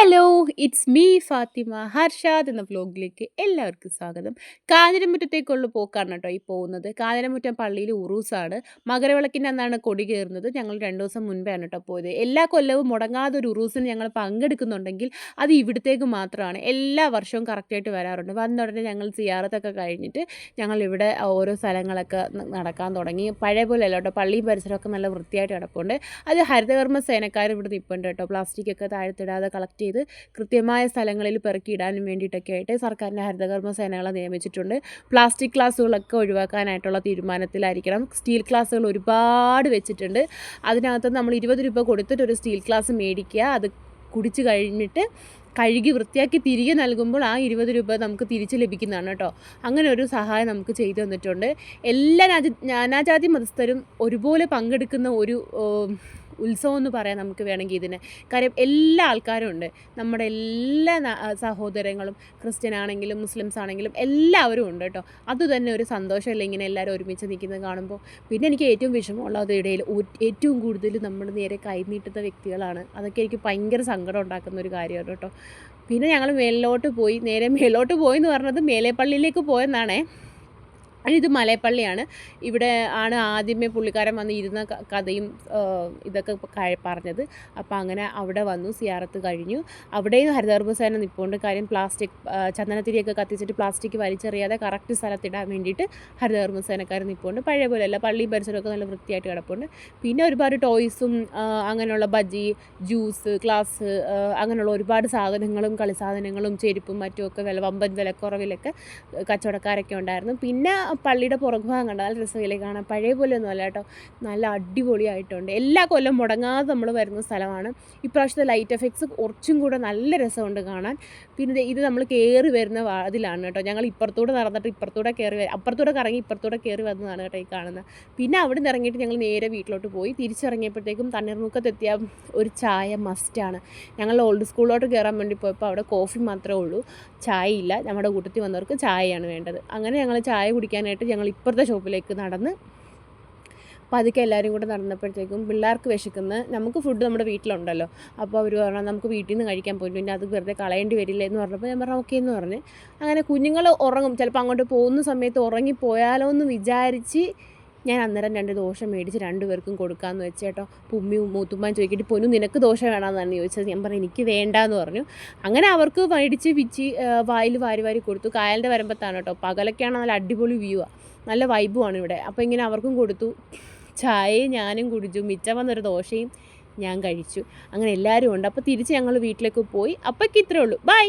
Hello, it's me Fatima Harshad എന്ന വ്ലോഗിലേക്ക് എല്ലാവർക്കും സ്വാഗതം. കാഞ്ഞിരമുറ്റത്തേക്കുള്ള പോക്കാണ് കേട്ടോ ഈ പോകുന്നത്. കാഞ്ഞിരമുറ്റം പള്ളിയിൽ ഉറൂസാണ്. മകരവിളക്കിൻ്റെ അന്നാണ് കൊടി കയറുന്നത്. ഞങ്ങൾ 2 ദിവസം മുൻപെയാണ് കേട്ടോ പോയത്. എല്ലാ കൊല്ലവും മുടങ്ങാതെ ഒരു ഉറൂസിന് ഞങ്ങൾ പങ്കെടുക്കുന്നുണ്ടെങ്കിൽ അത് ഇവിടത്തേക്ക് മാത്രമാണ്. എല്ലാ വർഷവും കറക്റ്റായിട്ട് വരാറുണ്ട്. വന്ന ഉടനെ ഞങ്ങൾ സിയാറത്തൊക്കെ കഴിഞ്ഞിട്ട് ഞങ്ങളിവിടെ ഓരോ സ്ഥലങ്ങളൊക്കെ നടക്കാൻ തുടങ്ങി. പഴയ പോലെ അല്ല കേട്ടോ, പള്ളിയും പരിസരമൊക്കെ നല്ല വൃത്തിയായിട്ട് കിടപ്പുണ്ട്. അത് ഹരിതകർമ്മ സേനക്കാർ ഇവിടെ നിൽപ്പുണ്ട് കേട്ടോ. പ്ലാസ്റ്റിക്കൊക്കെ താഴത്തിടാതെ കളക്ട് ചെയ്ത് കൃത്യമായ സ്ഥലങ്ങളിൽ പെറുക്കിയിടാനും വേണ്ടിയിട്ടൊക്കെ ആയിട്ട് സർക്കാരിൻ്റെ ഹരിതകർമ്മ സേനകളെ നിയമിച്ചിട്ടുണ്ട്. പ്ലാസ്റ്റിക് ഗ്ലാസ്സുകളൊക്കെ ഒഴിവാക്കാനായിട്ടുള്ള തീരുമാനത്തിലായിരിക്കണം. സ്റ്റീൽ ഗ്ലാസ്സുകൾ ഒരുപാട് വെച്ചിട്ടുണ്ട്. അതിനകത്ത് നമ്മൾ 20 രൂപ കൊടുത്തിട്ട് ഒരു സ്റ്റീൽ ഗ്ലാസ് മേടിക്കുക. അത് കുടിച്ച് കഴിഞ്ഞിട്ട് കഴുകി വൃത്തിയാക്കി തിരികെ നൽകുമ്പോൾ ആ 20 രൂപ നമുക്ക് തിരിച്ച് ലഭിക്കുന്നതാണ് കേട്ടോ. അങ്ങനെ ഒരു സഹായം നമുക്ക് ചെയ്തു തന്നിട്ടുണ്ട്. എല്ലാ നാനാജാതി മതസ്ഥരും ഒരുപോലെ പങ്കെടുക്കുന്ന ഒരു ഉത്സവം എന്ന് പറയാം നമുക്ക് വേണമെങ്കിൽ ഇതിന്. കാര്യം എല്ലാ ആൾക്കാരും ഉണ്ട്. നമ്മുടെ എല്ലാ സഹോദരങ്ങളും ക്രിസ്ത്യൻ ആണെങ്കിലും മുസ്ലിംസ് ആണെങ്കിലും എല്ലാവരും ഉണ്ട് കേട്ടോ. അതുതന്നെ ഒരു സന്തോഷമല്ലേ ഇങ്ങനെ എല്ലാവരും ഒരുമിച്ച് നിൽക്കുന്നത് കാണുമ്പോൾ. പിന്നെ എനിക്ക് ഏറ്റവും വിഷമമുള്ളത് ഇടയിൽ ഏറ്റവും കൂടുതൽ നമ്മുടെ നേരെ കൈനീട്ടുന്ന വ്യക്തികളാണ്. അതൊക്കെ എനിക്ക് ഭയങ്കര സങ്കടം ഉണ്ടാക്കുന്ന ഒരു കാര്യമാണ് കേട്ടോ. പിന്നെ ഞങ്ങൾ മേലോട്ട് പോയി എന്ന് പറഞ്ഞത് മേലേപ്പള്ളിയിലേക്ക് പോയെന്നാണേ. ഇത് മലയപ്പള്ളിയാണ്. ഇവിടെ ആണ് ആദ്യമേ പുള്ളിക്കാരൻ വന്ന് ഇരുന്ന കഥയും ഇതൊക്കെ പറഞ്ഞത്. അപ്പോൾ അങ്ങനെ അവിടെ വന്നു, സിയാറത്ത് കഴിഞ്ഞു. അവിടെയും ഹരിതകർമ്മ സേന നിൽപ്പുണ്ട്. കാര്യം പ്ലാസ്റ്റിക് ചന്ദനത്തിരിയൊക്കെ കത്തിച്ചിട്ട് പ്ലാസ്റ്റിക് വലിച്ചെറിയാതെ കറക്റ്റ് സ്ഥലത്തിടാൻ വേണ്ടിയിട്ട് ഹരിതകർമ്മ സേനക്കാർ നിൽപ്പുണ്ട്. പഴയ പോലെയല്ല, പള്ളിയും പരിസരമൊക്കെ നല്ല വൃത്തിയായിട്ട് കിടപ്പുണ്ട്. പിന്നെ ഒരുപാട് ടോയ്സും അങ്ങനെയുള്ള ബജ്ജി, ജ്യൂസ്, ഗ്ലാസ്, അങ്ങനെയുള്ള ഒരുപാട് സാധനങ്ങളും കളി സാധനങ്ങളും ചെരുപ്പും മറ്റുമൊക്കെ വമ്പൻ വിലക്കുറവിലൊക്കെ കച്ചവടക്കാരൊക്കെ ഉണ്ടായിരുന്നു. പിന്നെ പള്ളിയുടെ പുറകുഭാഗം കണ്ട നല്ല രസമില്ലേ കാണാൻ. പഴയ പോലെ ഒന്നും അല്ല കേട്ടോ, നല്ല അടിപൊളിയായിട്ടുണ്ട്. എല്ലാ കൊല്ലം മുടങ്ങാതെ നമ്മൾ വരുന്ന സ്ഥലമാണ്. ഇപ്രാവശ്യത്തെ ലൈറ്റ് എഫക്ട്സ് കുറച്ചും കൂടെ നല്ല രസമുണ്ട് കാണാൻ. പിന്നെ ഇത് നമ്മൾ കയറി വരുന്ന വാതിലാണ് കേട്ടോ. ഞങ്ങൾ ഇപ്പുറത്തൂടെ നടന്നിട്ട് അപ്പുറത്തൂടെ കറങ്ങി ഇപ്പുറത്തൂടെ കയറി വന്നതാണ് കേട്ടോ ഈ കാണുന്നത്. പിന്നെ അവിടെ നിന്ന് ഇറങ്ങിയിട്ട് ഞങ്ങൾ നേരെ വീട്ടിലോട്ട് പോയി. തിരിച്ചിറങ്ങിയപ്പോഴത്തേക്കും തണ്ണീർമുക്കത്തെത്തിയ ഒരു ചായ മസ്റ്റാണ്. ഞങ്ങൾ ഓൾഡ് സ്കൂളിലോട്ട് കയറാൻ വേണ്ടി പോയപ്പോൾ അവിടെ കോഫി മാത്രമേ ഉള്ളൂ, ചായ ഇല്ല. നമ്മുടെ കൂട്ടത്തിൽ വന്നവർക്ക് ചായയാണ് വേണ്ടത്. അങ്ങനെ ഞങ്ങൾ ചായ കുടിക്കാനായിട്ട് ഞങ്ങൾ ഇപ്പുറത്തെ ഷോപ്പിലേക്ക് നടന്ന് പതുക്കെ എല്ലാവരും കൂടെ നടന്നപ്പോഴത്തേക്കും പിള്ളേർക്ക് വിശക്കുന്ന, നമുക്ക് ഫുഡ് നമ്മുടെ വീട്ടിലുണ്ടല്ലോ. അപ്പോൾ അവർ പറഞ്ഞാൽ നമുക്ക് വീട്ടിൽ നിന്ന് കഴിക്കാൻ പോയി, പിന്നെ അത് വെറുതെ കളയേണ്ടി വരില്ലേ എന്ന് പറഞ്ഞപ്പോൾ ഞാൻ പറഞ്ഞു ഓക്കെ എന്ന് പറഞ്ഞ്. അങ്ങനെ കുഞ്ഞുങ്ങൾ ഉറങ്ങും, ചിലപ്പോൾ അങ്ങോട്ട് പോകുന്ന സമയത്ത് ഉറങ്ങിപ്പോയാലോ എന്ന് വിചാരിച്ച് ഞാൻ അന്നേരം 2 ദോശ മേടിച്ച് 2 പേർക്കും കൊടുക്കാമെന്ന് വെച്ചേട്ടോ. ഉമ്മിയും മൂത്തുമ്മാൻ ചോദിക്കിട്ട് പൊന്നു നിനക്ക് ദോശ വേണമെന്നാണ് ചോദിച്ചത്. ഞാൻ പറഞ്ഞു എനിക്ക് വേണ്ടാന്ന് പറഞ്ഞു. അങ്ങനെ അവർക്ക് മേടിച്ച് പിച്ചി വായിൽ വാരി കൊടുത്തു. കായലിൻ്റെ വരമ്പത്താണ് കേട്ടോ. പകലൊക്കെയാണ് നല്ല അടിപൊളി വ്യൂ ആണ്, നല്ല വൈബുമാണ് ഇവിടെ. അപ്പോൾ ഇങ്ങനെ അവർക്കും കൊടുത്തു. ചായയും ഞാനും കുടിച്ചു. മിച്ചം വന്നൊരു ദോശയും ഞാൻ കഴിച്ചു. അങ്ങനെ എല്ലാവരും ഉണ്ട്. അപ്പോൾ തിരിച്ച് ഞങ്ങൾ വീട്ടിലേക്ക് പോയി. അപ്പോഴേക്ക് ഇത്രയേ ഉള്ളൂ. ബൈ.